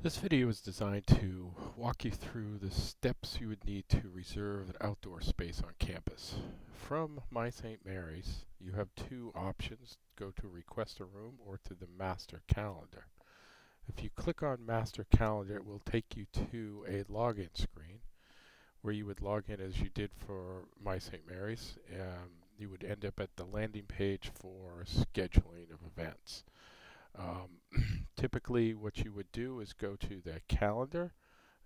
This video is designed to walk you through the steps you would need to reserve an outdoor space on campus. From My St. Mary's, you have two options: go to Request a Room or to the Master Calendar. If you click on Master Calendar, it will take you to a login screen where you would log in as you did for My St. Mary's. You would end up at the landing page for scheduling of events. Um, Typically, what you would do is go to the calendar,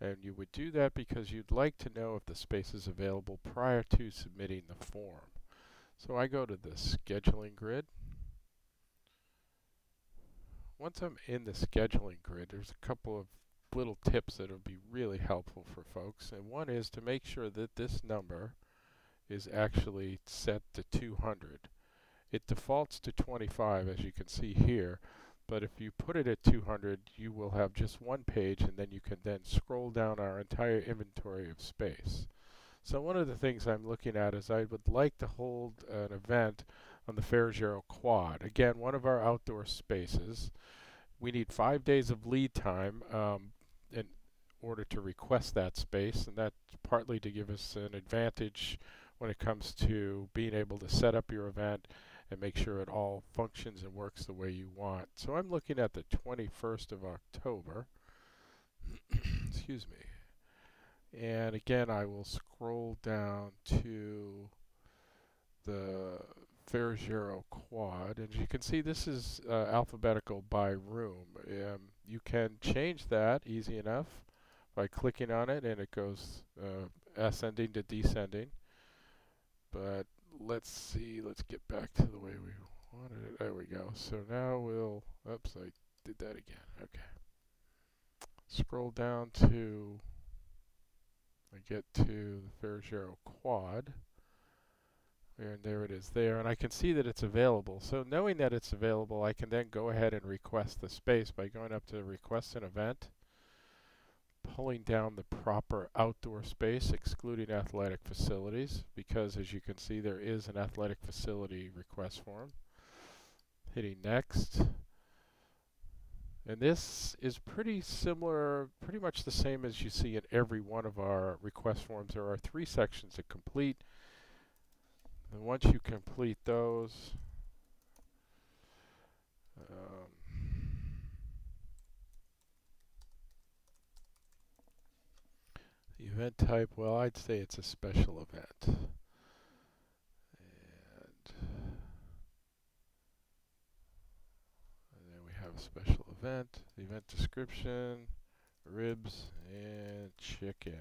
and you would do that because you'd like to know if the space is available prior to submitting the form. So I go to the scheduling grid. Once I'm in the scheduling grid, there's a couple of little tips that will be really helpful for folks. And one is to make sure that this number is actually set to 200. It defaults to 25, as you can see here. But if you put it at 200, you will have just one page, and then you can then scroll down our entire inventory of space. So one of the things I'm looking at is I would like to hold an event on the Ferrigero Quad. Again, one of our outdoor spaces. We need 5 days of lead time in order to request that space, and that's partly to give us an advantage when it comes to being able to set up your event and make sure it all functions and works the way you want. So I'm looking at the 21st of October. Excuse me. And again, I will scroll down to the Ferrigero Quad. And as you can see, this is alphabetical by room. You can change that easy enough by clicking on it, and it goes ascending to descending. But let's see, let's get back to the way we wanted it. There we go. So now we'll, oops, I did that again. Okay. Scroll down to, I get to the Ferrigero Quad. And there it is there. And I can see that it's available. So knowing that it's available, I can then go ahead and request the space by going up to Request an Event, pulling down the proper outdoor space, excluding athletic facilities, because as you can see, there is an athletic facility request form. Hitting Next. And this is pretty similar, pretty much the same as you see in every one of our request forms. There are 3 sections to complete. And once you complete those, the event type, well, I'd say it's a special event. And then we have a special event, the event description, ribs, and chicken.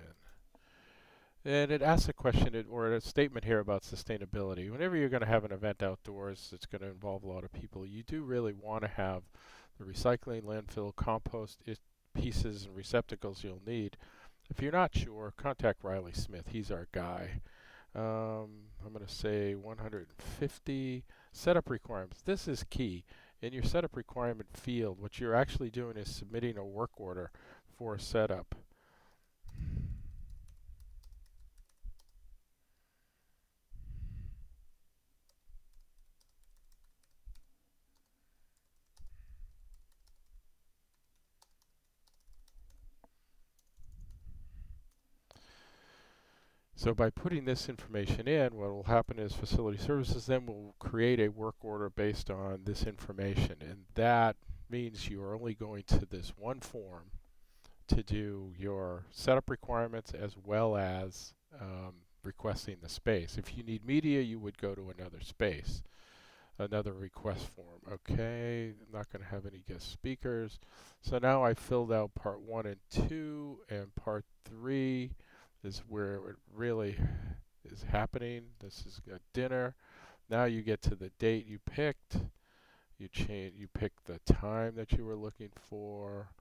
And it asks a question or a statement here about sustainability. Whenever you're going to have an event outdoors that's going to involve a lot of people, you do really want to have the recycling, landfill, compost pieces and receptacles you'll need. If you're not sure, contact Riley Smith. He's our guy. I'm going to say 150. Setup requirements. This is key. In your setup requirement field, what you're actually doing is submitting a work order for a setup. So by putting this information in, what will happen is Facility Services then will create a work order based on this information. And that means you are only going to this one form to do your setup requirements as well as requesting the space. If you need media, you would go to another space, another request form. Okay, I'm not going to have any guest speakers. So now I filled out part 1 and 2, and part 3 is where it really is happening. This is a dinner. Now you get to the date you picked. You pick the time that you were looking for.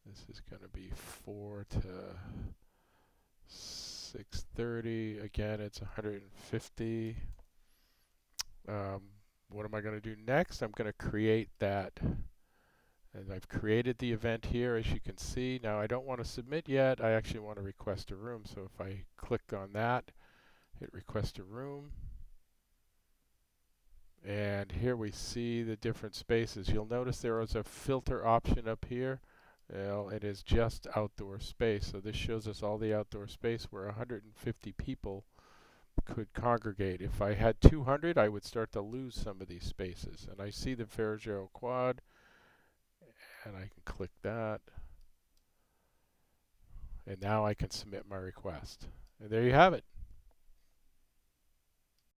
This is going to be 4 to 6:30. Again, it's 150. What am I going to do next? I'm going to create that. And I've created the event here, as you can see. Now I don't want to submit yet. I actually want to request a room. So if I click on that, hit request a room. And here we see the different spaces. You'll notice there is a filter option up here. Well, it is just outdoor space, so this shows us all the outdoor space where 150 people could congregate. If I had 200, I would start to lose some of these spaces. And I see the Farigero quad, and I can click that. And now I can submit my request. And there you have it.